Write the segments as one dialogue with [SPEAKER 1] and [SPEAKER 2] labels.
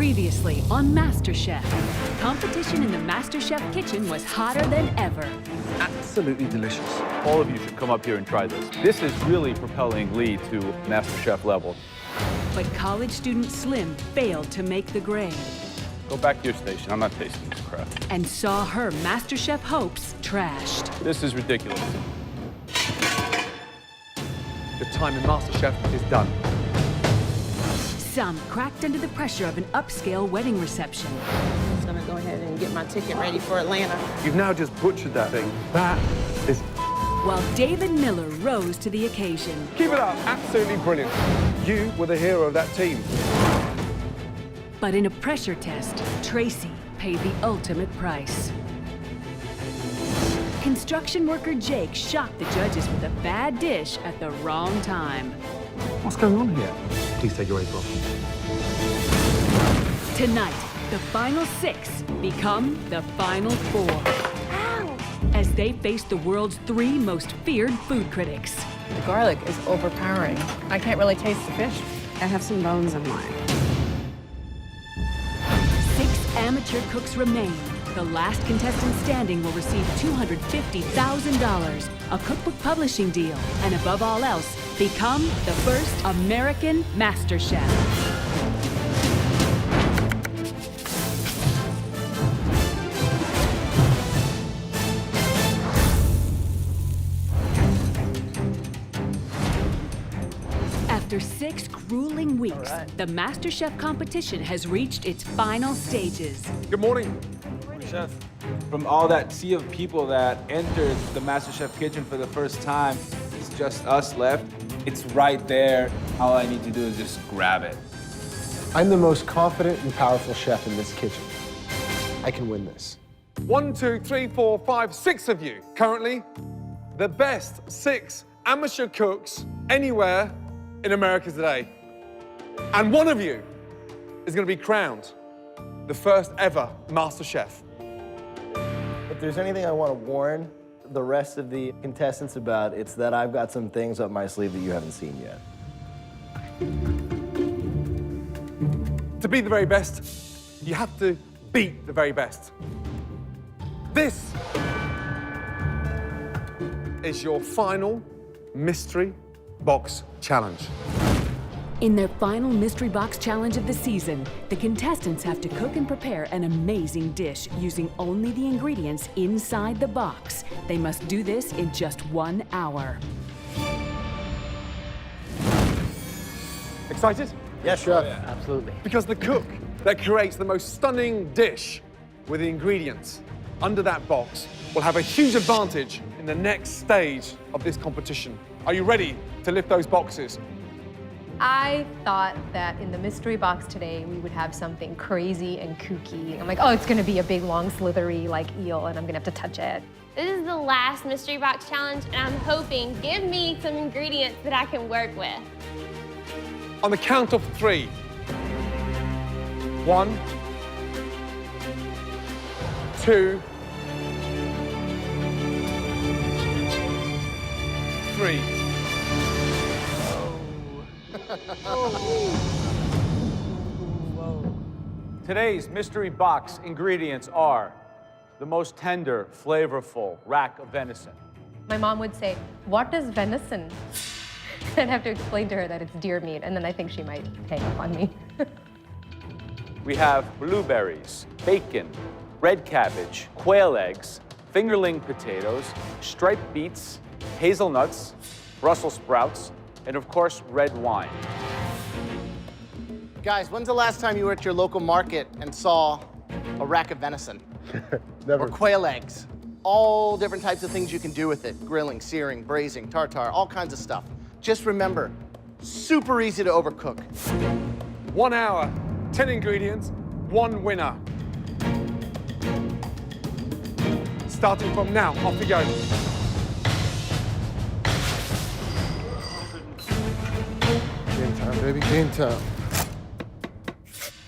[SPEAKER 1] Previously on MasterChef, competition in the MasterChef kitchen was hotter than ever.
[SPEAKER 2] Absolutely delicious.
[SPEAKER 3] All of you should come up here and try this. This is really propelling Lee to MasterChef level.
[SPEAKER 1] But college student Slim failed to make the grade
[SPEAKER 3] Go back to your station. I'm not tasting this crap.
[SPEAKER 1] and saw her MasterChef hopes trashed.
[SPEAKER 3] This is ridiculous.
[SPEAKER 2] The time in MasterChef is done.
[SPEAKER 1] Some cracked under the pressure of an upscale wedding reception.
[SPEAKER 4] I'm gonna go ahead and get my ticket ready for Atlanta.
[SPEAKER 2] You've now just butchered that thing. That is...
[SPEAKER 1] While David Miller rose to the occasion.
[SPEAKER 2] Keep it up. Absolutely brilliant. You were the hero of that team.
[SPEAKER 1] But in a pressure test, Tracy paid the ultimate price. Construction worker Jake shocked the judges with a bad dish at the wrong time.
[SPEAKER 2] What's going on here? Please take your apron off.
[SPEAKER 1] Tonight, the final 6 become the final 4.
[SPEAKER 4] Ow!
[SPEAKER 1] As they face the world's 3 most feared food critics.
[SPEAKER 4] The garlic is overpowering. I can't really taste the fish. I have some bones in mine.
[SPEAKER 1] 6 amateur cooks remain. The last contestant standing will receive $250,000, a cookbook publishing deal, and above all else, become the first American MasterChef. After 6 grueling weeks, the MasterChef competition has reached its final stages.
[SPEAKER 2] Good morning.
[SPEAKER 5] Chef. From all that sea of people that entered the MasterChef kitchen for the first time, it's just us left. It's right there. All I need to do is just grab it.
[SPEAKER 6] I'm the most confident and powerful chef in this kitchen. I can win this.
[SPEAKER 2] 1, 2, 3, 4, 5, 6 of you. Currently, the best 6 amateur cooks anywhere in America today. And one of you is going to be crowned the first ever MasterChef.
[SPEAKER 7] If there's anything I want to warn the rest of the contestants about, it's that I've got some things up my sleeve that you haven't seen yet.
[SPEAKER 2] To be the very best, you have to beat the very best. This is your final mystery box challenge.
[SPEAKER 1] In their final mystery box challenge of the season, the contestants have to cook and prepare an amazing dish using only the ingredients inside the box. They must do this in just 1 hour.
[SPEAKER 2] Excited?
[SPEAKER 7] Yes, Chef.
[SPEAKER 6] Absolutely.
[SPEAKER 2] Because the cook that creates the most stunning dish with the ingredients under that box will have a huge advantage in the next stage of this competition. Are you ready to lift those boxes?
[SPEAKER 8] I thought that in the mystery box today, we would have something crazy and kooky. I'm like, oh, it's gonna be a big, long, slithery, like, eel, and I'm gonna have to touch it.
[SPEAKER 9] This is the last mystery box challenge, and I'm hoping, give me some ingredients that I can work with.
[SPEAKER 2] On the count of 3. 1, 2, 3.
[SPEAKER 5] Today's mystery box ingredients are the most tender, flavorful rack of venison.
[SPEAKER 8] My mom would say, what is venison? I'd have to explain to her that it's deer meat, and then I think she might hang up on me.
[SPEAKER 5] We have blueberries, bacon, red cabbage, quail eggs, fingerling potatoes, striped beets, hazelnuts, Brussels sprouts, and of course, red wine.
[SPEAKER 10] Guys, when's the last time you were at your local market and saw a rack of venison?
[SPEAKER 6] Never.
[SPEAKER 10] Or quail eggs? All different types of things you can do with it. Grilling, searing, braising, tartare, all kinds of stuff. Just remember, super easy to overcook.
[SPEAKER 2] 1 hour, 10 ingredients, 1 winner. Starting from now, off we go.
[SPEAKER 6] Game time, baby, game time.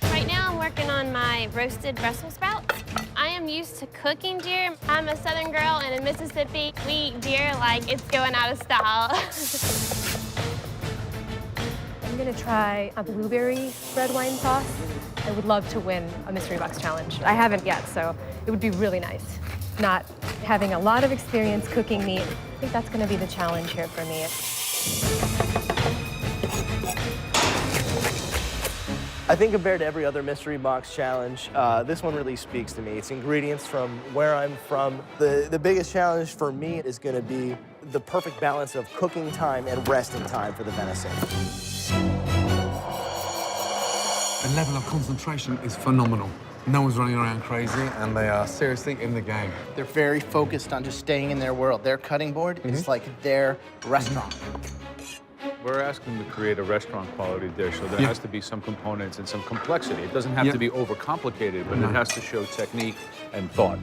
[SPEAKER 9] Right now, I'm working on my roasted Brussels sprouts. I am used to cooking deer. I'm a Southern girl, and in Mississippi, we eat deer like it's going out of style.
[SPEAKER 8] I'm gonna try a blueberry red wine sauce. I would love to win a mystery box challenge. I haven't yet, so it would be really nice. Not having a lot of experience cooking meat, I think that's going to be the challenge here for me.
[SPEAKER 7] I think compared to every other mystery box challenge, this one really speaks to me. It's ingredients from where I'm from. The biggest challenge for me is going to be the perfect balance of cooking time and resting time for the venison.
[SPEAKER 2] The level of concentration is phenomenal. No one's running around crazy, and they are seriously in the game.
[SPEAKER 10] They're very focused on just staying in their world. Their cutting board is like their restaurant.
[SPEAKER 3] We're asking to create a restaurant quality dish, so there has to be some components and some complexity. It doesn't have to be overcomplicated, but it has to show technique and thought.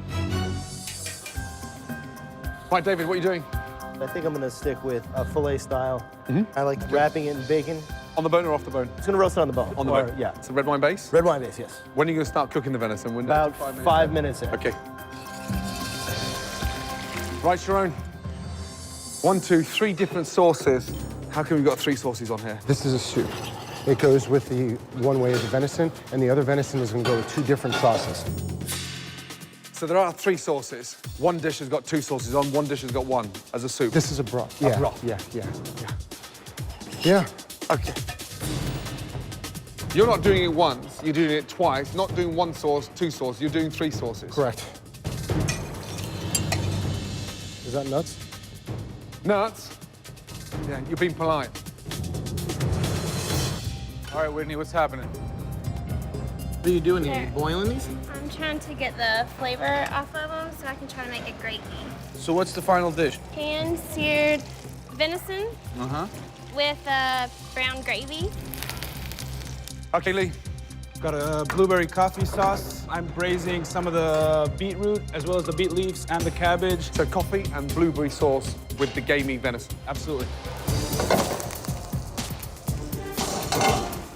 [SPEAKER 2] Right, David, what are you doing?
[SPEAKER 7] I think I'm going to stick with a filet style. I like wrapping it in bacon.
[SPEAKER 2] On the bone or off the bone?
[SPEAKER 7] It's going to roast it on the bone.
[SPEAKER 2] On the bone?
[SPEAKER 7] Yeah.
[SPEAKER 2] It's a red wine base?
[SPEAKER 7] Red wine base, yes.
[SPEAKER 2] When are you going to start cooking the venison? When
[SPEAKER 7] About 5 minutes in.
[SPEAKER 2] Okay. Right, Sharon. 1, 2, 3 different sauces. How come we've got 3 sauces on here?
[SPEAKER 6] This is a soup. It goes with the one way of the venison, and the other venison is going to go with 2 different sauces.
[SPEAKER 2] So there are 3 sauces. One dish has got 2 sauces on, one dish has got 1 as a soup.
[SPEAKER 6] This is a broth.
[SPEAKER 2] A broth.
[SPEAKER 6] Yeah.
[SPEAKER 2] Okay. You're not doing it once, you're doing it twice. Not doing 1 sauce, 2 sauces, you're doing 3 sauces.
[SPEAKER 6] Correct. Is that nuts?
[SPEAKER 2] Nuts? Yeah, you're being polite.
[SPEAKER 3] All right, Whitney, what's happening?
[SPEAKER 10] What are you doing? Are you boiling these?
[SPEAKER 9] I'm trying to get the flavor off of them so I can try to make it gravy.
[SPEAKER 3] So what's the final dish?
[SPEAKER 9] Pan-seared venison with brown gravy.
[SPEAKER 2] Okay, Lee.
[SPEAKER 11] Got a blueberry coffee sauce. I'm braising some of the beetroot as well as the beet leaves and the cabbage.
[SPEAKER 2] So coffee and blueberry sauce with the gamey venison.
[SPEAKER 11] Absolutely.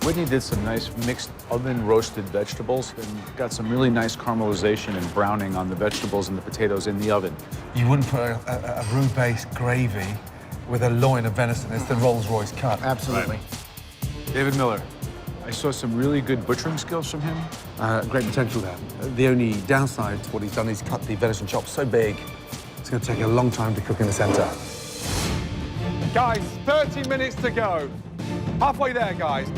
[SPEAKER 3] Whitney did some nice mixed oven roasted vegetables and got some really nice caramelization and browning on the vegetables and the potatoes in the oven.
[SPEAKER 2] You wouldn't put a roux-based gravy with a loin of venison. It's the Rolls-Royce cut.
[SPEAKER 10] Absolutely.
[SPEAKER 3] David Miller, I saw some really good butchering skills from him.
[SPEAKER 2] Great potential there. The only downside to what he's done is cut the venison chops so big, it's going to take a long time to cook in the center. Guys, 30 minutes to go. Halfway there, guys.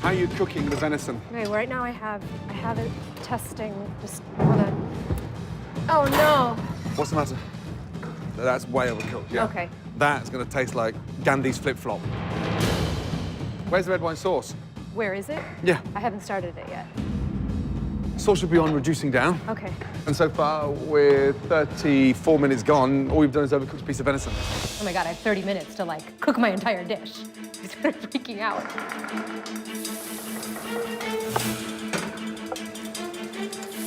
[SPEAKER 2] How are you cooking the venison?
[SPEAKER 8] Okay, right now I have it testing, just wanna... Oh no!
[SPEAKER 2] What's the matter? That's way overcooked, yeah.
[SPEAKER 8] Okay.
[SPEAKER 2] That's going to taste like Gandhi's flip-flop. Where's the red wine sauce?
[SPEAKER 8] Where is it?
[SPEAKER 2] Yeah.
[SPEAKER 8] I haven't started it yet.
[SPEAKER 2] Sauce should be on reducing down.
[SPEAKER 8] Okay.
[SPEAKER 2] And so far, with 34 minutes gone, all we've done is overcooked a piece of venison.
[SPEAKER 8] Oh my God, I have 30 minutes to like cook my entire dish. I'm sort of freaking out.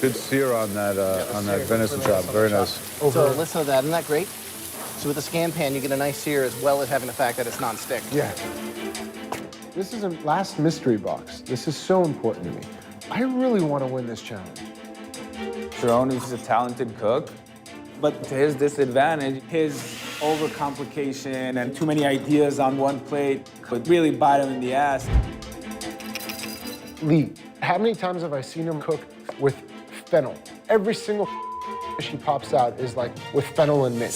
[SPEAKER 3] Good sear on that venison chop. Very nice.
[SPEAKER 10] So listen to that. Isn't that great? So with the scan pan, you get a nice sear as well as having the fact that it's non-stick.
[SPEAKER 6] Yeah. This is a last mystery box. This is so important to me. I really want to win this challenge.
[SPEAKER 12] Sharon is a talented cook, but to his disadvantage, his overcomplication and too many ideas on one plate could really bite him in the ass.
[SPEAKER 6] Lee, how many times have I seen him cook with fennel? Every single she pops out is like with fennel and mint.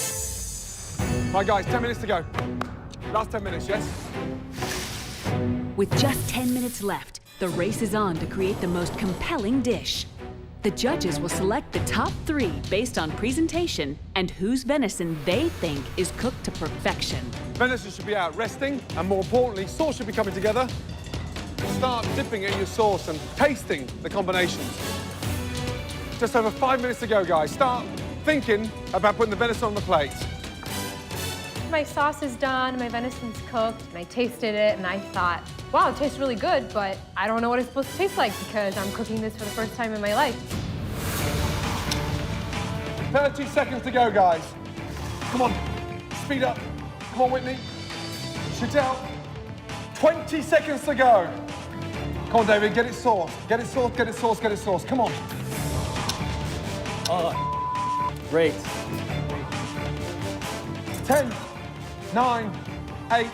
[SPEAKER 2] Right, guys, 10 minutes to go. Last 10 minutes, yes?
[SPEAKER 1] With just 10 minutes left, the race is on to create the most compelling dish. The judges will select the top 3 based on presentation and whose venison they think is cooked to perfection.
[SPEAKER 2] Venison should be out resting, and more importantly, sauce should be coming together. Start dipping it in your sauce and tasting the combinations. Just over 5 minutes to go, guys. Start thinking about putting the venison on the plate.
[SPEAKER 8] My sauce is done, my venison's cooked, and I tasted it, and I thought, wow, it tastes really good, but I don't know what it's supposed to taste like because I'm cooking this for the first time in my life.
[SPEAKER 2] 30 seconds to go, guys. Come on, speed up. Come on, Whitney. Shoot out. 20 seconds to go. Come on, David, get it sauced. Get it sauced, get it sauced, get it sauced. Come on.
[SPEAKER 11] Great.
[SPEAKER 2] 10, 9, 8,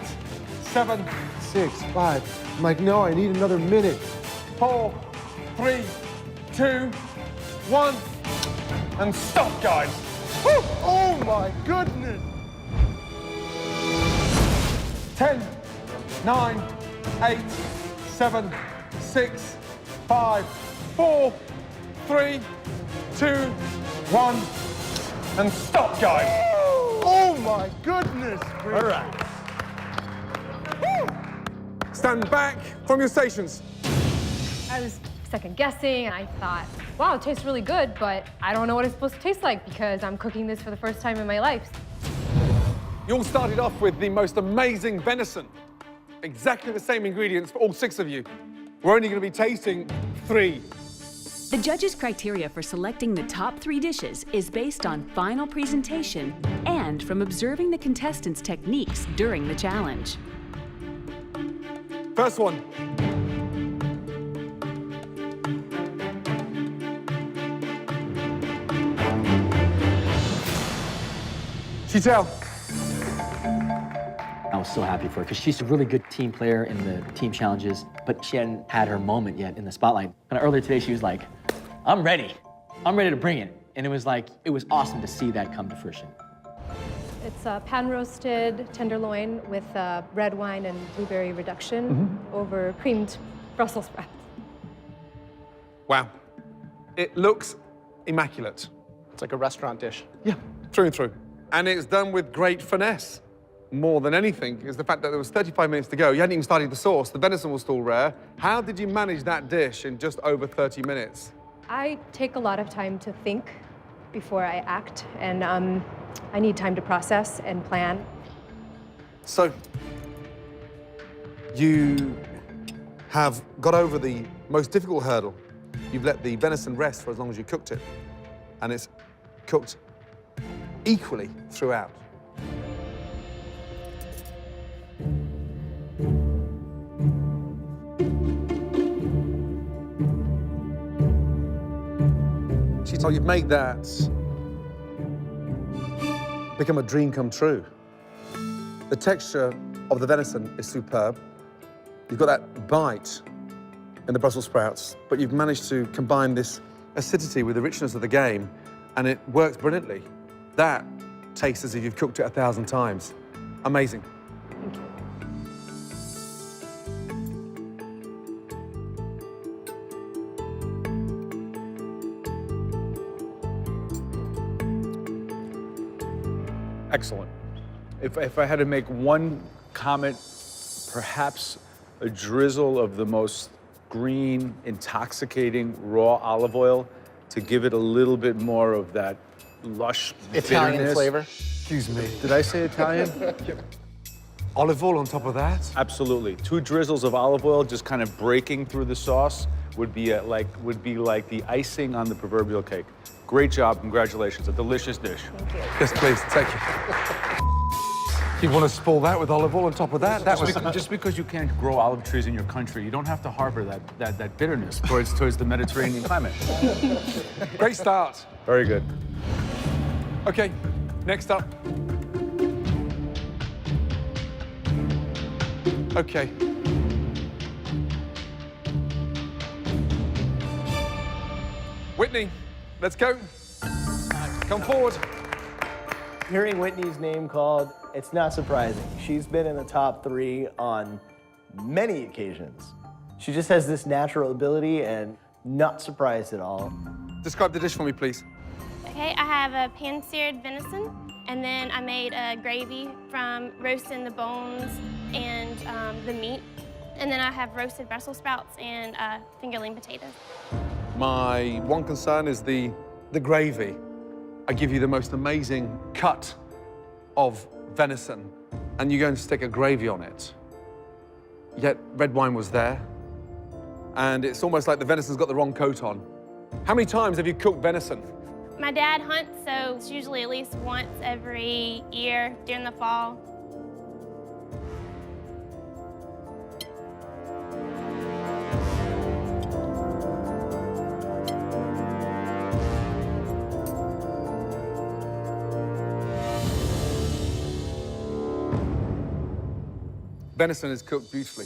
[SPEAKER 2] 7.
[SPEAKER 6] 6, 5. I'm like, no, I need another minute.
[SPEAKER 2] 4, 3, 2, 1. And stop, guys. Woo!
[SPEAKER 6] Oh my goodness!
[SPEAKER 2] 10, 9, 8, 7, 6, 5, 4, 3, 2, 1. And stop, guys.
[SPEAKER 6] Oh my goodness!
[SPEAKER 7] All right.
[SPEAKER 2] Stand back from your stations.
[SPEAKER 8] I was second guessing, and I thought, wow, it tastes really good, but I don't know what it's supposed to taste like because I'm cooking this for the first time in my life.
[SPEAKER 2] You all started off with the most amazing venison. Exactly the same ingredients for all 6 of you. We're only going to be tasting 3.
[SPEAKER 1] The judges' criteria for selecting the top 3 dishes is based on final presentation and from observing the contestants' techniques during the challenge.
[SPEAKER 2] First one. Chitel.
[SPEAKER 13] I was so happy for her because she's a really good team player in the team challenges, but she hadn't had her moment yet in the spotlight. And earlier today, she was like, I'm ready. I'm ready to bring it. And it was awesome to see that come to fruition.
[SPEAKER 8] It's a pan-roasted tenderloin with red wine and blueberry reduction over creamed Brussels sprouts.
[SPEAKER 2] Wow. It looks immaculate.
[SPEAKER 10] It's like a restaurant dish.
[SPEAKER 2] Yeah, through and through. And it's done with great finesse. More than anything is the fact that there was 35 minutes to go. You hadn't even started the sauce. The venison was still rare. How did you manage that dish in just over 30 minutes?
[SPEAKER 8] I take a lot of time to think before I act, and I need time to process and plan.
[SPEAKER 2] So, you have got over the most difficult hurdle. You've let the venison rest for as long as you cooked it, and it's cooked equally throughout. So you've made that become a dream come true. The texture of the venison is superb. You've got that bite in the Brussels sprouts, but you've managed to combine this acidity with the richness of the game, and it works brilliantly. That tastes as if you've cooked it 1,000 times. Amazing.
[SPEAKER 8] Thank you.
[SPEAKER 3] Excellent. If I had to make one comment, perhaps a drizzle of the most green, intoxicating raw olive oil to give it a little bit more of that lush
[SPEAKER 10] Italian
[SPEAKER 3] bitterness.
[SPEAKER 10] flavor.
[SPEAKER 2] Excuse me.
[SPEAKER 3] Did I say Italian?
[SPEAKER 2] Olive oil on top of that?
[SPEAKER 3] Absolutely. 2 drizzles of olive oil just kind of breaking through the sauce would be like the icing on the proverbial cake. Great job, congratulations, a delicious dish.
[SPEAKER 8] Thank you.
[SPEAKER 2] Yes, please, take it. You want to spoil that with olive oil on top of that?
[SPEAKER 3] Just because you can't grow olive trees in your country, you don't have to harbor that bitterness towards the Mediterranean climate.
[SPEAKER 2] Great start.
[SPEAKER 3] Very good.
[SPEAKER 2] Okay, next up. Okay. Whitney, let's go. Come forward.
[SPEAKER 7] Hearing Whitney's name called, it's not surprising. She's been in the top 3 on many occasions. She just has this natural ability and not surprised at all.
[SPEAKER 2] Describe the dish for me, please.
[SPEAKER 9] Okay, I have a pan-seared venison, and then I made a gravy from roasting the bones and the meat. And then I have roasted Brussels sprouts and fingerling potatoes.
[SPEAKER 2] My one concern is the gravy. I give you the most amazing cut of venison, and you go and stick a gravy on it. Yet red wine was there, and it's almost like the venison's got the wrong coat on. How many times have you cooked venison?
[SPEAKER 9] My dad hunts, so it's usually at least once every year during the fall.
[SPEAKER 2] Venison is cooked beautifully.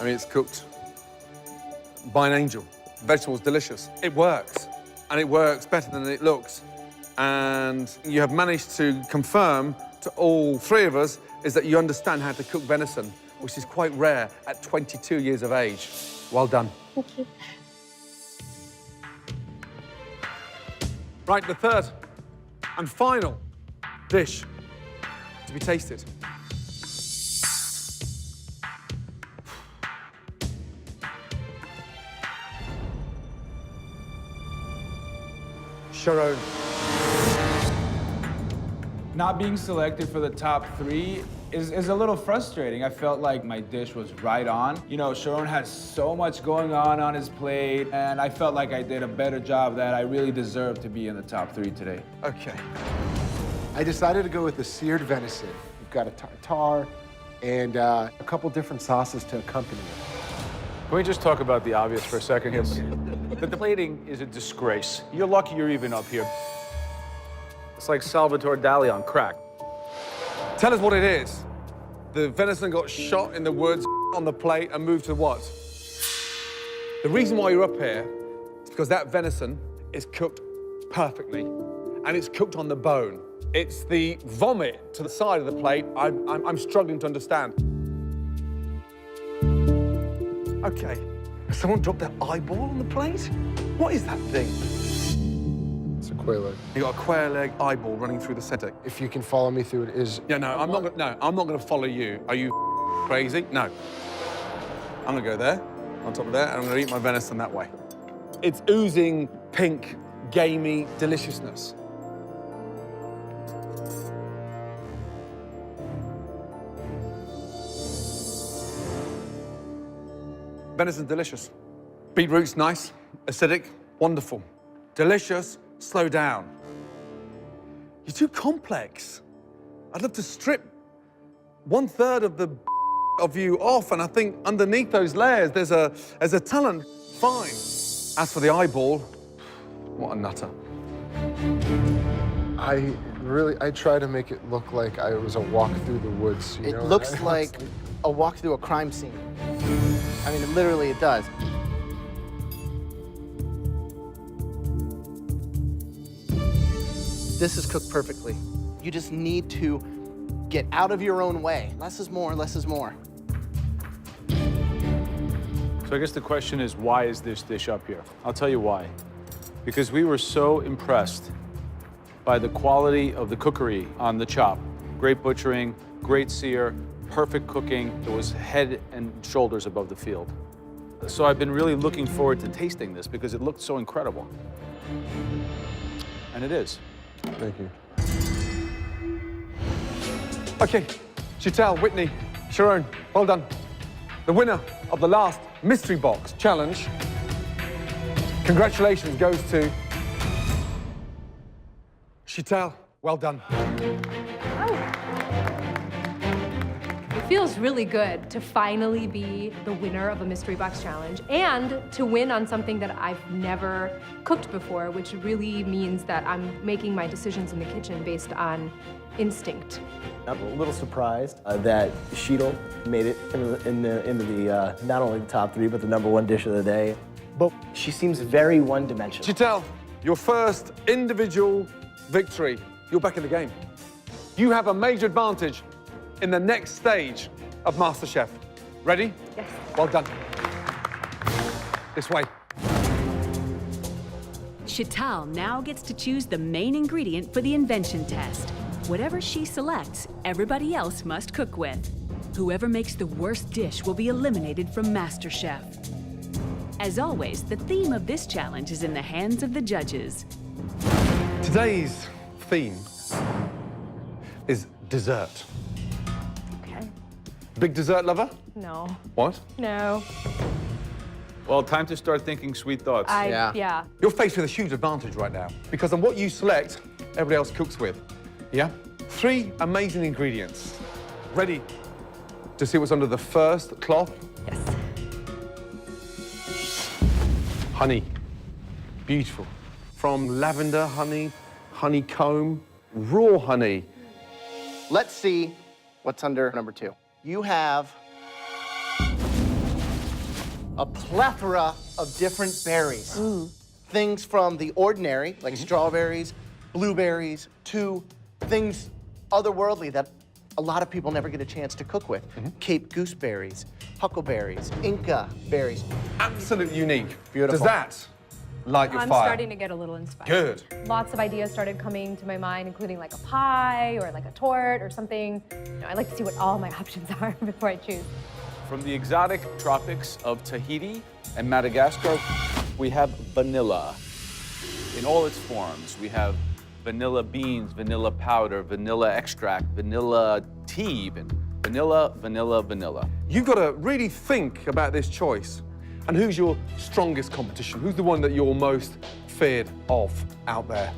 [SPEAKER 2] I mean, it's cooked by an angel. Vegetables delicious. It works, and it works better than it looks. And you have managed to confirm to all three of us is that you understand how to cook venison, which is quite rare at 22 years of age. Well done.
[SPEAKER 9] Thank you.
[SPEAKER 2] Right, the third and final dish to be tasted. Sharon.
[SPEAKER 12] Not being selected for the top 3 is a little frustrating. I felt like my dish was right on. You know, Sharon had so much going on his plate, and I felt like I did a better job that I really deserved to be in the top 3 today.
[SPEAKER 2] Okay.
[SPEAKER 6] I decided to go with the seared venison. We've got a tartare and a couple different sauces to accompany it.
[SPEAKER 3] Can we just talk about the obvious for a second here? The plating is a disgrace. You're lucky you're even up here. It's like Salvatore Dali on crack.
[SPEAKER 2] Tell us what it is. The venison got shot in the woods on the plate and moved to what? The reason why you're up here is because that venison is cooked perfectly, and it's cooked on the bone. It's the vomit to the side of the plate I'm struggling to understand. Okay, has someone dropped their eyeball on the plate? What is that thing?
[SPEAKER 6] It's a quail egg.
[SPEAKER 2] You got a quail egg eyeball running through the center.
[SPEAKER 6] If you can follow me through it, is...
[SPEAKER 2] Yeah, no, I'm not gonna follow you. Are you crazy? No. I'm gonna go there, on top of there, and I'm gonna eat my venison that way. It's oozing pink, gamey deliciousness. Venison's delicious. Beetroot's nice, acidic, wonderful. Delicious, slow down. You're too complex. I'd love to strip 1/3 of you off, and I think underneath those layers there's a talent. Fine. As for the eyeball, what a nutter.
[SPEAKER 6] I try to make it look like I was a walk through the woods. You
[SPEAKER 10] It
[SPEAKER 6] know?
[SPEAKER 10] looks like a walk through a crime scene. I mean, literally it does. This is cooked perfectly. You just need to get out of your own way. Less is more, less is more.
[SPEAKER 3] So I guess the question is, why is this dish up here? I'll tell you why. Because we were so impressed by the quality of the cookery on the chop. Great butchering, great sear, perfect cooking. It was head and shoulders above the field. So I've been really looking forward to tasting this because it looked so incredible. And it is.
[SPEAKER 6] Thank you.
[SPEAKER 2] Okay, Chital, Whitney, Sharon, well done. The winner of the last Mystery Box Challenge, congratulations, goes to Chital. Well done.
[SPEAKER 8] It feels really good to finally be the winner of a Mystery Box Challenge and to win on something that I've never cooked before, which really means that I'm making my decisions in the kitchen based on instinct.
[SPEAKER 7] I'm a little surprised that Sheetal made it into the not only the top 3, but the #1 dish of the day. But she seems very one-dimensional.
[SPEAKER 2] Chital, your first individual victory. You're back in the game. You have a major advantage in the next stage of MasterChef. Ready?
[SPEAKER 8] Yes.
[SPEAKER 2] Well done. This way.
[SPEAKER 1] Chital now gets to choose the main ingredient for the invention test. Whatever she selects, everybody else must cook with. Whoever makes the worst dish will be eliminated from MasterChef. As always, the theme of this challenge is in the hands of the judges.
[SPEAKER 2] Today's theme is dessert.
[SPEAKER 8] Okay.
[SPEAKER 2] Big dessert lover?
[SPEAKER 8] No.
[SPEAKER 2] What?
[SPEAKER 8] No.
[SPEAKER 3] Well, time to start thinking sweet thoughts.
[SPEAKER 8] Yeah.
[SPEAKER 2] You're faced with a huge advantage right now because on what you select, everybody else cooks with. Yeah? 3 amazing ingredients. Ready to see what's under the first cloth?
[SPEAKER 8] Yes.
[SPEAKER 2] Honey. Beautiful. From lavender honey, honeycomb, raw honey.
[SPEAKER 10] Let's see what's under #2. You have a plethora of different berries. Things from the ordinary, like strawberries, blueberries, to things otherworldly that a lot of people never get a chance to cook with. Cape gooseberries, huckleberries, Inca berries.
[SPEAKER 2] Absolutely unique.
[SPEAKER 10] Beautiful.
[SPEAKER 2] Does that light your
[SPEAKER 8] I'm
[SPEAKER 2] fire?
[SPEAKER 8] starting to get a little inspired.
[SPEAKER 2] Good.
[SPEAKER 8] Lots of ideas started coming to my mind, including like a pie or like a tort or something. You know, I like to see what all my options are before I choose.
[SPEAKER 5] From the exotic tropics of Tahiti and Madagascar, we have vanilla in all its forms. We have vanilla beans, vanilla powder, vanilla extract, vanilla tea even. Vanilla, vanilla, vanilla.
[SPEAKER 2] You've got to really think about this choice. And who's your strongest competition? Who's the one that you're most feared of out there?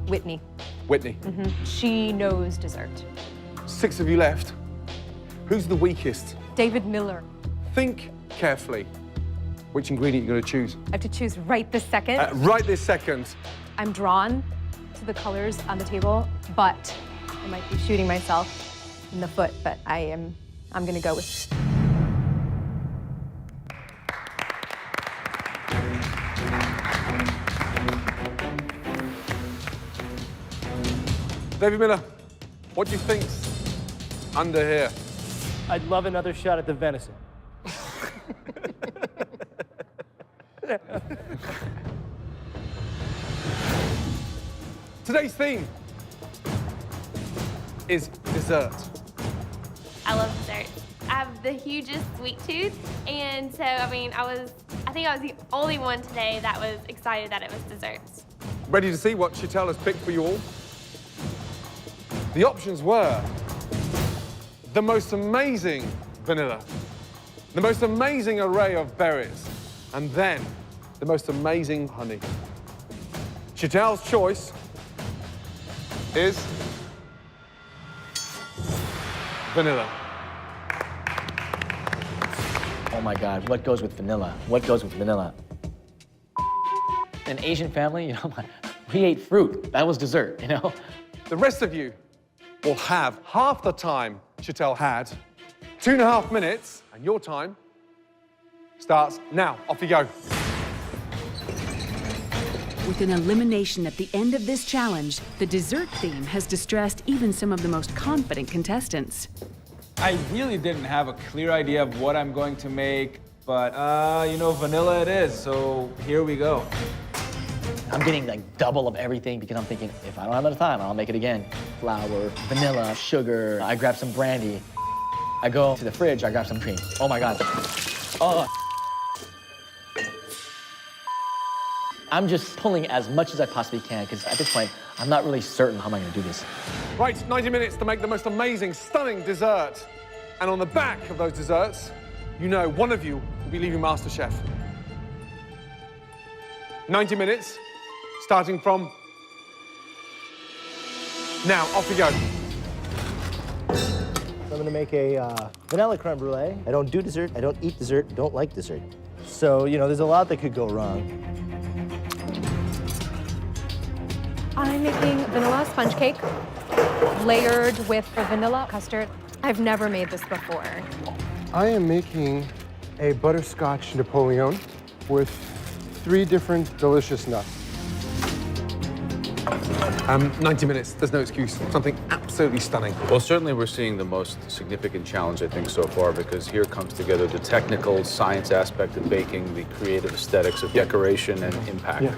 [SPEAKER 8] Whitney.
[SPEAKER 2] Whitney.
[SPEAKER 8] She knows dessert.
[SPEAKER 2] 6 of you left. Who's the weakest?
[SPEAKER 8] David Miller.
[SPEAKER 2] Think carefully which ingredient you're going to choose.
[SPEAKER 8] I have to choose right this second.
[SPEAKER 2] Right this second.
[SPEAKER 8] I'm drawn to the colors on the table, but I might be shooting myself in the foot, but I'm gonna go with.
[SPEAKER 2] David Miller, what do you think's under here?
[SPEAKER 7] I'd love another shot at the venison.
[SPEAKER 2] Today's theme is dessert.
[SPEAKER 9] I love dessert. I have the hugest sweet tooth, and so, I think I was the only one today that was excited that it was desserts.
[SPEAKER 2] Ready to see what Chantel has picked for you all? The options were the most amazing vanilla, the most amazing array of berries, and then the most amazing honey. Chantel's choice is vanilla.
[SPEAKER 13] Oh my God, what goes with vanilla? What goes with vanilla? An Asian family, you know, we ate fruit. That was dessert, you know?
[SPEAKER 2] The rest of you will have half the time Chantel had, 2.5 minutes, and your time starts now. Off you go.
[SPEAKER 1] With an elimination at the end of this challenge, the dessert theme has distressed even some of the most confident contestants.
[SPEAKER 12] I really didn't have a clear idea of what I'm going to make, but you know, vanilla it is, so here we go.
[SPEAKER 13] I'm getting like double of everything because I'm thinking, if I don't have enough time, I'll make it again. Flour, vanilla, sugar, I grab some brandy. I go to the fridge, I grab some cream. Oh my God. Oh. I'm just pulling as much as I possibly can because at this point, I'm not really certain how am I gonna do this.
[SPEAKER 2] Right, 90 minutes to make the most amazing, stunning dessert. And on the back of those desserts, you know one of you will be leaving MasterChef. 90 minutes, starting from now. Off you go.
[SPEAKER 7] I'm gonna make a vanilla creme brulee. I don't do dessert, I don't eat dessert, don't like dessert. So, you know, there's a lot that could go wrong.
[SPEAKER 8] I'm making vanilla sponge cake layered with a vanilla custard. I've never made this before.
[SPEAKER 6] I am making a butterscotch Napoleon with 3 different delicious nuts.
[SPEAKER 2] 90 minutes, there's no excuse. Something absolutely stunning.
[SPEAKER 3] Well, certainly we're seeing the most significant challenge, I think, so far, because here comes together the technical science aspect of baking, the creative aesthetics of decoration and impact.
[SPEAKER 6] Yeah.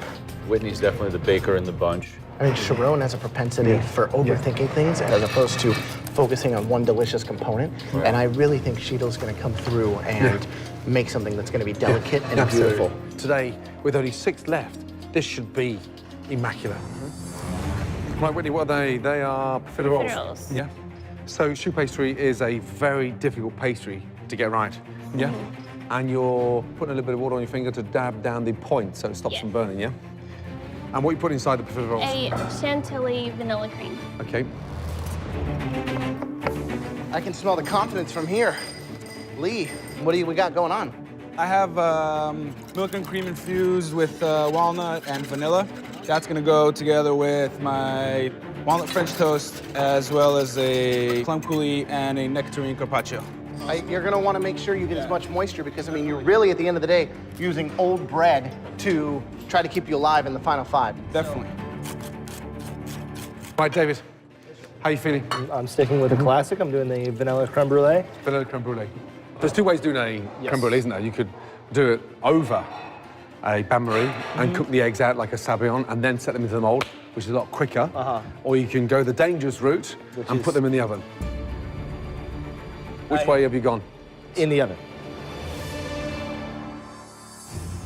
[SPEAKER 3] Whitney's definitely the baker in the bunch.
[SPEAKER 10] I mean, Sharon has a propensity for overthinking things as opposed to focusing on one delicious component.
[SPEAKER 6] Right.
[SPEAKER 10] And I really think Sheetal's going to come through and make something that's going to be delicate and
[SPEAKER 2] Absolutely.
[SPEAKER 10] beautiful.
[SPEAKER 2] Today, with only 6 left, this should be immaculate. Right, Whitney, what are they? They are profiteroles.
[SPEAKER 9] Profiteroles.
[SPEAKER 2] Yeah. So choux pastry is a very difficult pastry to get right. Yeah. And you're putting a little bit of water on your finger to dab down the point so it stops from burning, yeah? And what you put inside the profiteroles?
[SPEAKER 9] A chantilly vanilla cream.
[SPEAKER 2] Okay.
[SPEAKER 10] I can smell the confidence from here. Lee, what do we got going on?
[SPEAKER 11] I have milk and cream infused with walnut and vanilla. That's gonna go together with my walnut French toast, as well as a plum coulis and a nectarine carpaccio.
[SPEAKER 10] You're gonna wanna make sure you get as much moisture because, I mean, you're really, at the end of the day, using old bread to try to keep you alive in the final 5.
[SPEAKER 11] Definitely.
[SPEAKER 2] Right, David, how you feeling?
[SPEAKER 7] I'm sticking with the classic. I'm doing the vanilla creme brulee.
[SPEAKER 2] Vanilla creme brulee. There's 2 ways of doing a creme brulee, isn't there? You could do it over a bain-marie and cook the eggs out like a sabayon and then set them into the mold, which is a lot quicker. Or you can go the dangerous route and put them in the oven. Which way have you gone?
[SPEAKER 7] In the oven.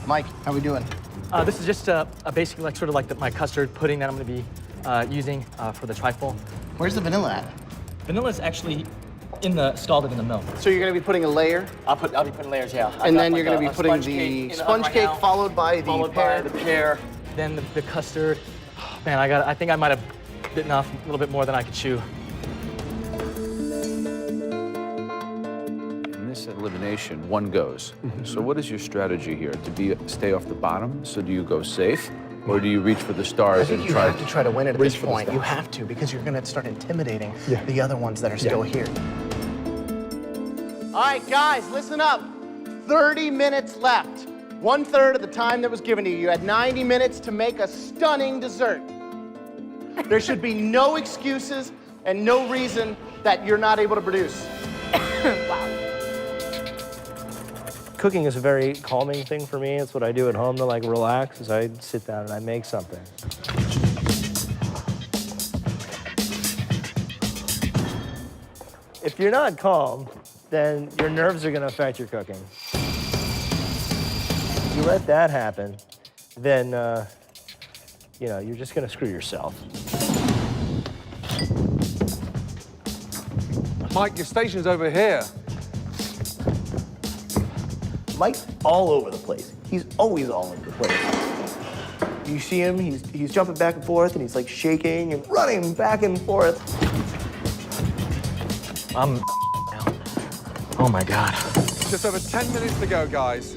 [SPEAKER 10] Mike, how we doing?
[SPEAKER 13] This is just a basic, like sort of like my custard pudding that I'm going to be using for the trifle.
[SPEAKER 10] Where's the vanilla at?
[SPEAKER 13] Vanilla's actually scalded in the milk.
[SPEAKER 10] So you're gonna be putting a layer?
[SPEAKER 13] I'll be putting layers, yeah.
[SPEAKER 10] And then you're gonna be putting the sponge cake followed by the pear.
[SPEAKER 13] Then the custard. Man, I think I might have bitten off a little bit more than I could chew.
[SPEAKER 3] In this elimination, one goes. So what is your strategy here? Stay off the bottom? So do you go safe? Or do you reach for the stars and
[SPEAKER 10] You have to try to win it at this point. You have to, because you're gonna start intimidating the other ones that are still here. All right, guys, listen up. 30 minutes left. 1/3 of the time that was given to you. You had 90 minutes to make a stunning dessert. There should be no excuses and no reason that you're not able to produce.
[SPEAKER 7] Wow. Cooking is a very calming thing for me. It's what I do at home to like relax, is I sit down and I make something. If you're not calm, then your nerves are gonna affect your cooking. If you let that happen, then you know, you're just gonna screw yourself.
[SPEAKER 2] Mike, your station's over here.
[SPEAKER 10] Mike's all over the place. He's always all over the place. You see him, he's jumping back and forth, and he's like shaking and running back and forth.
[SPEAKER 13] Oh my God.
[SPEAKER 2] Just over 10 minutes to go, guys.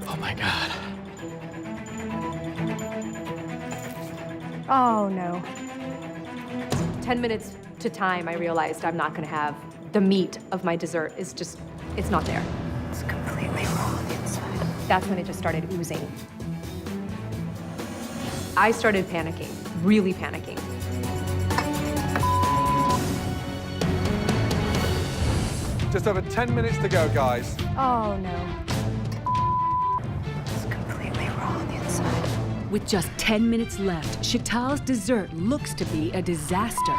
[SPEAKER 13] Oh my God.
[SPEAKER 8] Oh, no. 10 minutes to time, I realized I'm not gonna have the meat of my dessert is just, it's not there. It's completely raw on the inside. That's when it just started oozing. I started panicking, really panicking.
[SPEAKER 2] Just over 10 minutes to go, guys.
[SPEAKER 8] Oh, no. It's completely raw on the inside.
[SPEAKER 1] With just 10 minutes left, Chantal's dessert looks to be a disaster.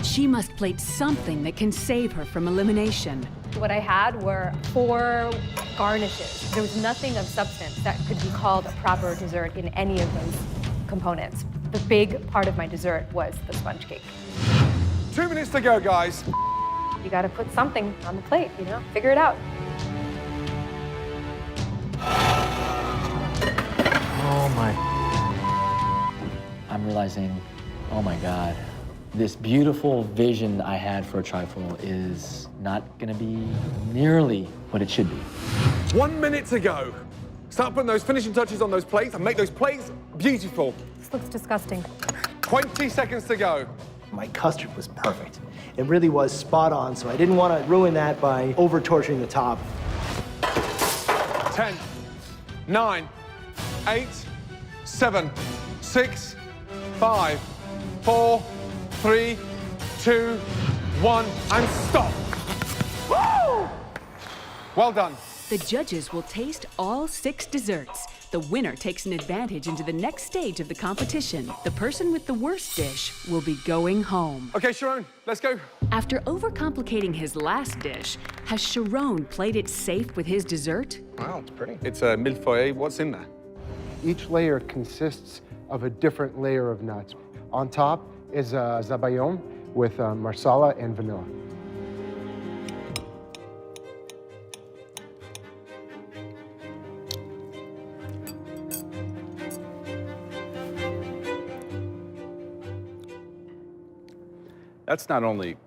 [SPEAKER 1] She must plate something that can save her from elimination.
[SPEAKER 8] What I had were 4 garnishes. There was nothing of substance that could be called a proper dessert in any of those components. The big part of my dessert was the sponge cake.
[SPEAKER 2] 2 minutes to go, guys.
[SPEAKER 8] You gotta put something on the plate, you know? Figure it out.
[SPEAKER 13] Oh my. I'm realizing, oh my God, this beautiful vision I had for a trifle is not gonna be nearly what it should be.
[SPEAKER 2] 1 minute to go. Start putting those finishing touches on those plates and make those plates beautiful.
[SPEAKER 8] This looks disgusting.
[SPEAKER 2] 20 seconds to go.
[SPEAKER 7] My custard was perfect. It really was spot on, so I didn't want to ruin that by over-torturing the top.
[SPEAKER 2] 10, 9, 8, 7, 6, 5, 4, 3, 2, 1, and stop. Woo! Well done.
[SPEAKER 1] The judges will taste all 6 desserts. The winner takes an advantage into the next stage of the competition. The person with the worst dish will be going home.
[SPEAKER 2] Okay, Sharon, let's go.
[SPEAKER 1] After overcomplicating his last dish, has Sharon played it safe with his dessert?
[SPEAKER 2] Wow, it's pretty. It's a millefeuille. What's in there?
[SPEAKER 6] Each layer consists of a different layer of nuts. On top is a zabayon with marsala and vanilla.
[SPEAKER 3] That's not only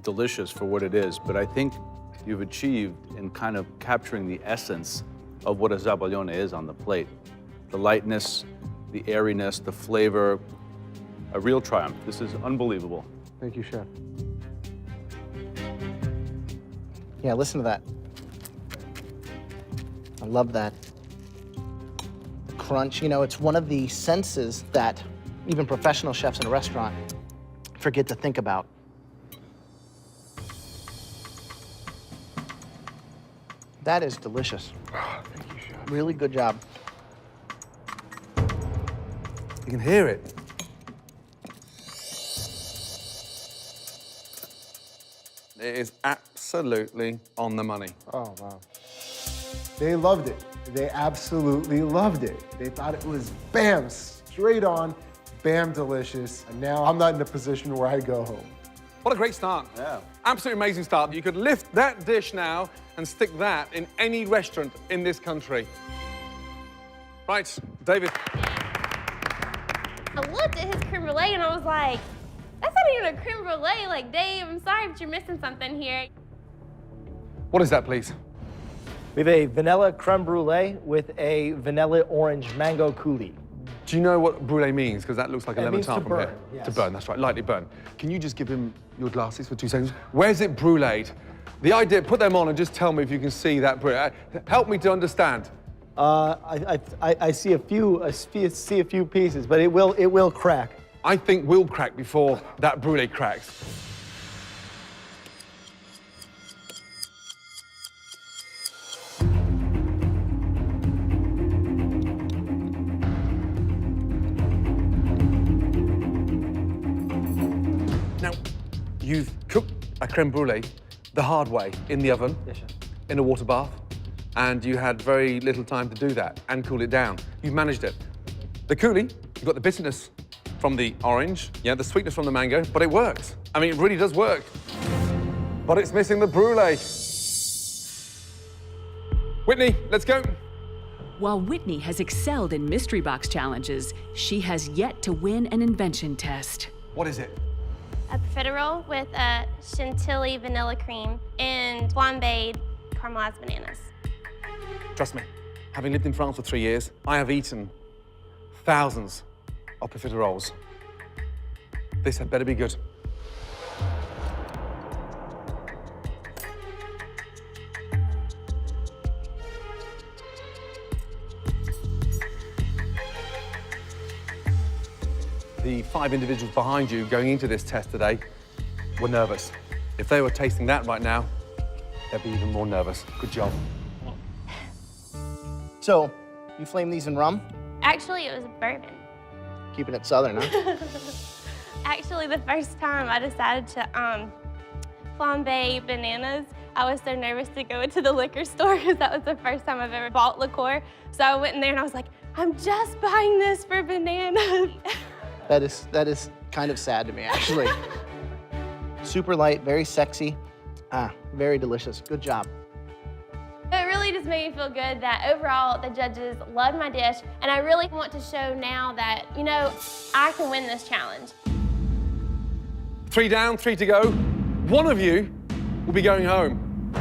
[SPEAKER 3] delicious for what it is, but I think you've achieved in kind of capturing the essence of what a zabaglione is on the plate. The lightness, the airiness, the flavor, a real triumph. This is unbelievable.
[SPEAKER 6] Thank you, Chef.
[SPEAKER 10] Yeah, listen to that. I love that crunch. You know, it's one of the senses that even professional chefs in a restaurant forget to think about. That is delicious.
[SPEAKER 2] Thank you, Chef.
[SPEAKER 10] Really good job.
[SPEAKER 2] You can hear it. It is absolutely on the money.
[SPEAKER 6] Oh, wow. They loved it. They absolutely loved it. They thought it was bam, straight on, bam, delicious. And now I'm not in a position where I go home.
[SPEAKER 2] What a great start.
[SPEAKER 3] Yeah.
[SPEAKER 2] Absolutely amazing start. You could lift that dish now and stick that in any restaurant in this country. Right, David.
[SPEAKER 9] I looked at his creme brulee and I was like, that's not even a creme brulee. Like, Dave, I'm sorry, but you're missing something here.
[SPEAKER 2] What is that, please?
[SPEAKER 7] We have a vanilla creme brulee with a vanilla orange mango coulis.
[SPEAKER 2] Do you know what brulee means? Because that looks like a lemon
[SPEAKER 7] means
[SPEAKER 2] tart
[SPEAKER 7] to
[SPEAKER 2] from
[SPEAKER 7] burn,
[SPEAKER 2] here.
[SPEAKER 7] yes.
[SPEAKER 2] To burn, that's right, lightly burn. Can you just give him your glasses for 2 seconds? Where's it bruleed? The idea, put them on and just tell me if you can see that brulee. Help me to understand.
[SPEAKER 7] I see a few pieces, but it will crack.
[SPEAKER 2] I think we'll crack before that brulee cracks. Now, you've cooked a creme brulee the hard way in the oven,
[SPEAKER 7] Yes, chef.
[SPEAKER 2] in a water bath, and you had very little time to do that and cool it down. You've managed it. The coulis, you've got the bitterness from the orange, yeah, the sweetness from the mango, but it works. I mean, it really does work. But it's missing the brulee. Whitney, let's go.
[SPEAKER 1] While Whitney has excelled in mystery box challenges, she has yet to win an invention test.
[SPEAKER 2] What is it?
[SPEAKER 9] A profiterole with a chantilly vanilla cream and flambéed caramelized bananas.
[SPEAKER 2] Trust me, having lived in France for 3 years, I have eaten thousands of profiteroles. This had better be good. The 5 individuals behind you going into this test today were nervous. If they were tasting that right now, they'd be even more nervous. Good job.
[SPEAKER 10] So, you flame these in rum?
[SPEAKER 9] Actually, it was bourbon.
[SPEAKER 10] Keeping it southern, huh?
[SPEAKER 9] Actually, the first time I decided to flambe bananas, I was so nervous to go into the liquor store because that was the first time I've ever bought liqueur. So I went in there and I was like, I'm just buying this for bananas.
[SPEAKER 10] That is kind of sad to me, actually. Super light, very sexy. Very delicious. Good job.
[SPEAKER 9] It really just made me feel good that overall the judges loved my dish, and I really want to show now that, you know, I can win this challenge.
[SPEAKER 2] 3 down, 3 to go. One of you will be going home.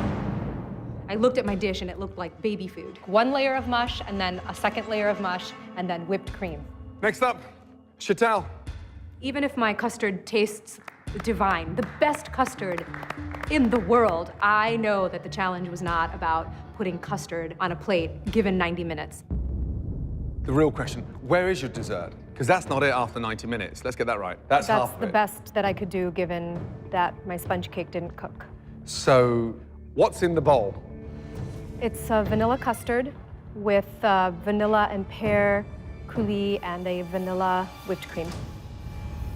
[SPEAKER 8] I looked at my dish and it looked like baby food. 1 layer of mush and then a 2nd layer of mush and then whipped cream.
[SPEAKER 2] Next up, Chantal.
[SPEAKER 8] Even if my custard tastes divine, the best custard in the world, I know that the challenge was not about putting custard on a plate given 90 minutes.
[SPEAKER 2] The real question, where is your dessert? Because that's not it after 90 minutes. Let's get that right. That's half of
[SPEAKER 8] the
[SPEAKER 2] it.
[SPEAKER 8] best that I could do given that my sponge cake didn't cook.
[SPEAKER 2] So, what's in the bowl?
[SPEAKER 8] It's a vanilla custard with vanilla and pear coulis and a vanilla whipped cream.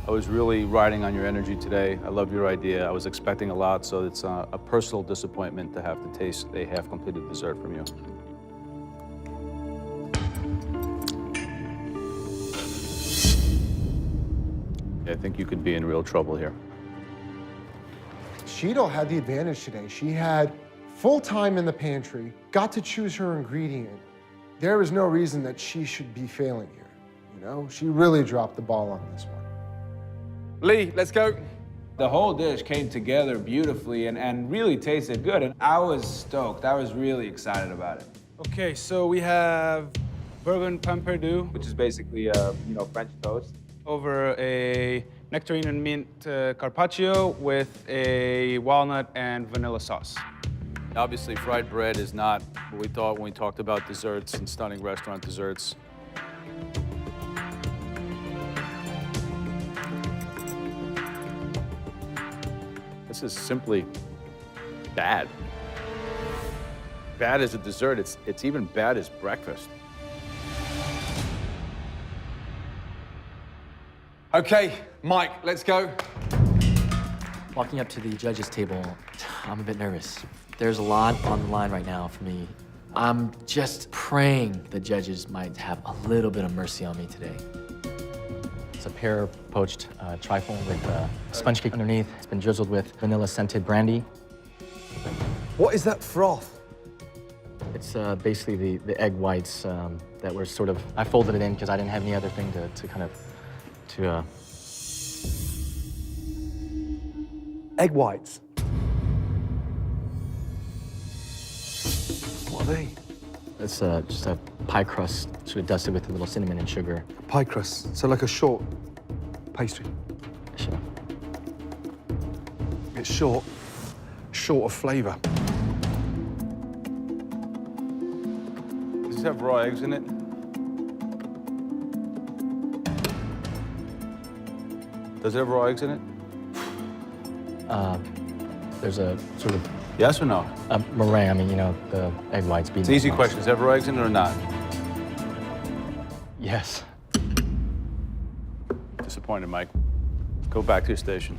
[SPEAKER 5] I was really riding on your energy today. I love your idea. I was expecting a lot, so it's a personal disappointment to have to taste a half-completed dessert from you. I think you could be in real trouble here.
[SPEAKER 6] Cheeto had the advantage today. She had full time in the pantry, got to choose her ingredient. There is no reason that she should be failing here. You know, she really dropped the ball on this one.
[SPEAKER 2] Lee, let's go.
[SPEAKER 12] The whole dish came together beautifully and really tasted good, and I was stoked. I was really excited about it. Okay, so we have bourbon pain perdu, which is basically French toast, over a nectarine and mint carpaccio with a walnut and vanilla sauce.
[SPEAKER 3] Obviously, fried bread is not what we thought when we talked about desserts and stunning restaurant desserts. This is simply bad. Bad as a dessert. It's even bad as breakfast.
[SPEAKER 2] Okay, Mike, let's go.
[SPEAKER 13] Walking up to the judges' table, I'm a bit nervous. There's a lot on the line right now for me. I'm just praying the judges might have a little bit of mercy on me today. It's a pear poached trifle with sponge cake underneath. It's been drizzled with vanilla scented brandy.
[SPEAKER 2] What is that froth?
[SPEAKER 13] It's basically the egg whites that were sort of, I folded it in because I didn't have any other thing to kind of,
[SPEAKER 2] Egg whites. What are they?
[SPEAKER 13] It's just a pie crust, sort of dusted with a little cinnamon and sugar.
[SPEAKER 2] Pie crust, so like a short pastry.
[SPEAKER 13] Sure.
[SPEAKER 2] It's short of flavor.
[SPEAKER 3] Does this have raw eggs in it? Does it have raw eggs in it?
[SPEAKER 13] There's a sort of
[SPEAKER 3] Yes or no?
[SPEAKER 13] a meringue. I mean, you know, the egg whites.
[SPEAKER 3] It's an easy question. Does it have raw eggs in it or not?
[SPEAKER 13] Yes.
[SPEAKER 3] Disappointed, Mike. Go back to your station.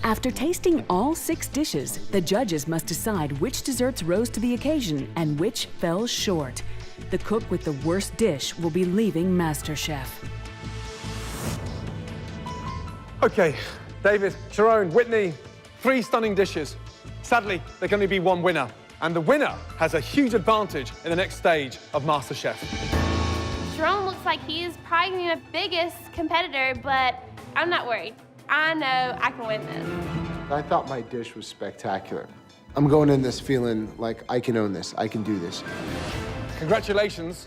[SPEAKER 1] After tasting all 6 dishes, the judges must decide which desserts rose to the occasion and which fell short. The cook with the worst dish will be leaving MasterChef.
[SPEAKER 2] Okay, David, Sharon, Whitney, 3 stunning dishes. Sadly, there can only be one winner, and the winner has a huge advantage in the next stage of MasterChef.
[SPEAKER 9] Sharon looks like he is probably my biggest competitor, but I'm not worried. I know I can win this.
[SPEAKER 6] I thought my dish was spectacular. I'm going in this feeling like I can own this, I can do this.
[SPEAKER 2] Congratulations.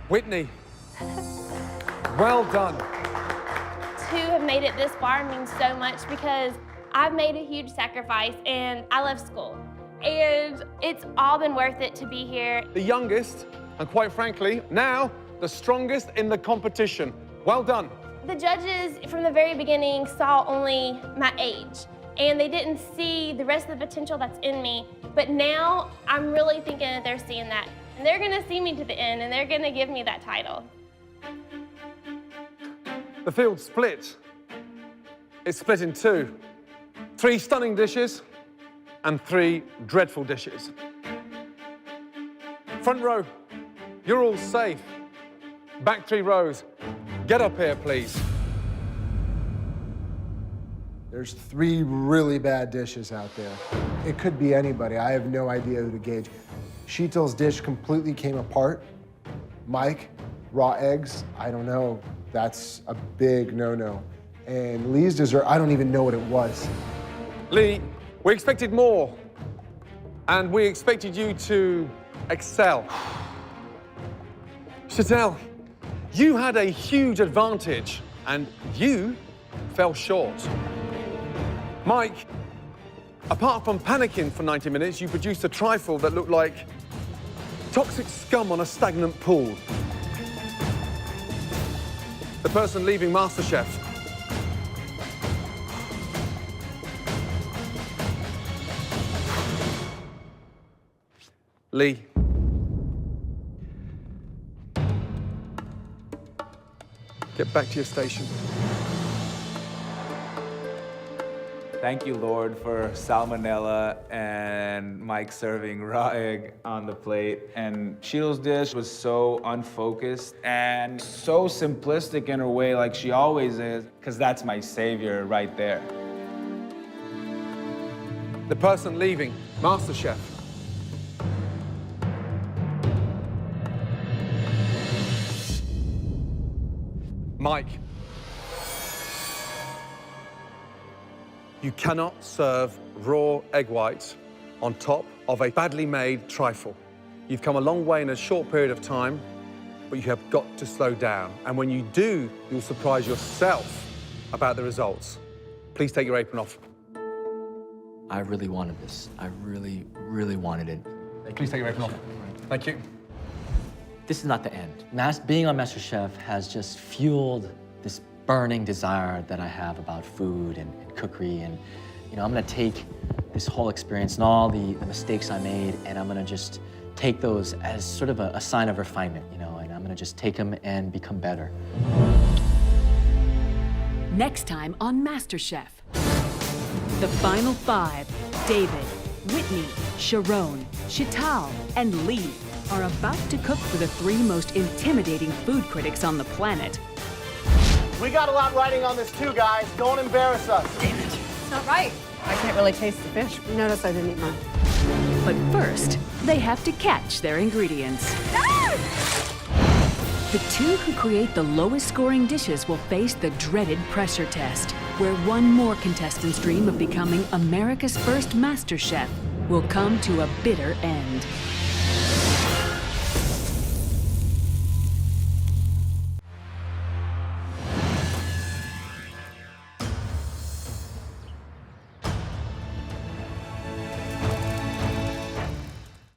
[SPEAKER 2] Whitney, well done.
[SPEAKER 9] To have made it this far means so much because I've made a huge sacrifice and I left school. And it's all been worth it to be here.
[SPEAKER 2] The youngest, and quite frankly, now the strongest in the competition. Well done.
[SPEAKER 9] The judges from the very beginning saw only my age and they didn't see the rest of the potential that's in me. But now I'm really thinking that they're seeing that. And they're gonna see me to the end and they're gonna give me that title.
[SPEAKER 2] The field split. It's split in 2. 3 stunning dishes and 3 dreadful dishes. Front row, you're all safe. Back 3 rows, get up here, please.
[SPEAKER 6] There's 3 really bad dishes out there. It could be anybody. I have no idea who to gauge. Sheetal's dish completely came apart. Mike, raw eggs, I don't know. That's a big no-no. And Lee's dessert, I don't even know what it was.
[SPEAKER 2] Lee, we expected more. And we expected you to excel. Chantel, you had a huge advantage and you fell short. Mike, apart from panicking for 90 minutes, you produced a trifle that looked like toxic scum on a stagnant pool. The person leaving MasterChef. Lee. Get back to your station.
[SPEAKER 12] Thank you, Lord, for salmonella and Mike serving raw egg on the plate. And Sheetal's dish was so unfocused and so simplistic in her way, like she always is, because that's my savior right there.
[SPEAKER 2] The person leaving MasterChef. Mike. You cannot serve raw egg whites on top of a badly made trifle. You've come a long way in a short period of time. but you have got to slow down. And when you do, you'll surprise yourself about the results. Please take your apron off.
[SPEAKER 13] I really wanted this. I really, really wanted it.
[SPEAKER 2] Please take your apron off. Thank you.
[SPEAKER 13] This is not the end. Being on MasterChef has just fueled this burning desire that I have about food and cookery. And, you know, I'm gonna take this whole experience and all the mistakes I made, and I'm gonna just take those as sort of a sign of refinement, you know, and I'm gonna just take them and become better.
[SPEAKER 1] Next time on MasterChef. The final 5, David, Whitney, Sharon, Chital, and Lee, are about to cook for the 3 most intimidating food critics on the planet.
[SPEAKER 10] We got a lot riding on this too, guys. Don't embarrass us.
[SPEAKER 4] It's not right. I can't really taste the fish. You notice I didn't eat mine.
[SPEAKER 1] But first, they have to catch their ingredients. The 2 who create the lowest scoring dishes will face the dreaded pressure test, where one more contestant's dream of becoming America's first master chef will come to a bitter end.